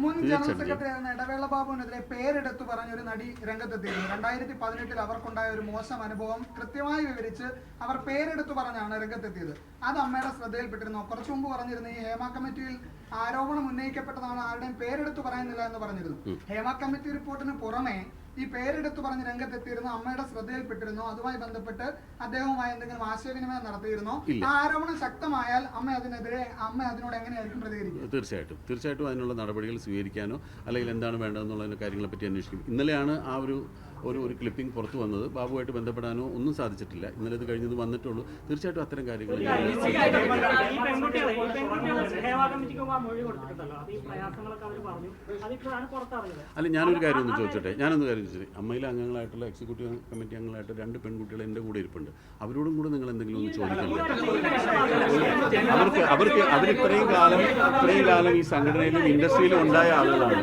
മുൻ general secretary ആയിരുന്ന ഇടവേള ബാബുവിനെതിരെ പേരെടുത്തു പറഞ്ഞ ഒരു നടി രംഗത്തെത്തിയിരുന്നു. 2018 അവർക്കുണ്ടായ ഒരു മോശം അനുഭവം കൃത്യമായി വിവരിച്ച് അവർ പേരെടുത്തു പറഞ്ഞാണ് രംഗത്തെത്തിയത്. അത് അമ്മയുടെ ശ്രദ്ധയിൽപ്പെട്ടിരുന്നു. കുറച്ചു മുമ്പ് പറഞ്ഞിരുന്നു ഈ ഹേമ കമ്മിറ്റിയിൽ ആരോപണം ഉന്നയിക്കപ്പെട്ടതാണ്, ആരുടെയും പേരെടുത്ത് പറയുന്നില്ല എന്ന് പറഞ്ഞിരുന്നു. ഹേമ കമ്മിറ്റി റിപ്പോർട്ടിന് പുറമെ ഈ പേരെടുത്ത് പറഞ്ഞ് രംഗത്തെത്തിയിരുന്നു, അമ്മയുടെ ശ്രദ്ധയിൽപ്പെട്ടിരുന്നു. അതുമായി ബന്ധപ്പെട്ട് അദ്ദേഹവുമായി എന്തെങ്കിലും ആശയവിനിമയം നടത്തിയിരുന്നോ? ആ ആരോപണം ശക്തമായാൽ അമ്മ അതിനോട് എങ്ങനെയായിരിക്കും പ്രതികരിക്കുക? തീർച്ചയായിട്ടും അതിനുള്ള നടപടികൾ സ്വീകരിക്കാനോ അല്ലെങ്കിൽ എന്താണ് വേണ്ടതെന്നുള്ള കാര്യങ്ങളെ പറ്റി അന്വേഷിക്കും. ഇന്നലെയാണ് ആ ഒരു ക്ലിപ്പിംഗ് പുറത്തു വന്നത്. ബാബുവായിട്ട് ബന്ധപ്പെടാനോ ഒന്നും സാധിച്ചിട്ടില്ല. ഇന്നലെ ഇത് കഴിഞ്ഞത് വന്നിട്ടുള്ളൂ. തീർച്ചയായിട്ടും അത്തരം കാര്യങ്ങൾ അല്ല, ഞാനൊരു കാര്യം ഒന്ന് ചോദിച്ചോട്ടെ. അമ്മയിലെ അംഗങ്ങളായിട്ടുള്ള എക്സിക്യൂട്ടീവ് കമ്മിറ്റി അംഗങ്ങളായിട്ട് 2 പെൺകുട്ടികൾ എൻ്റെ കൂടെ ഇരിപ്പുണ്ട്. അവരോടും കൂടെ നിങ്ങൾ എന്തെങ്കിലും ഒന്ന് ചോദിക്കണ്ടേ? അവർ ഇത്രയും കാലം ഈ സംഘടനയിലും ഇൻഡസ്ട്രിയിലും ഉണ്ടായ ആളുകളാണ്.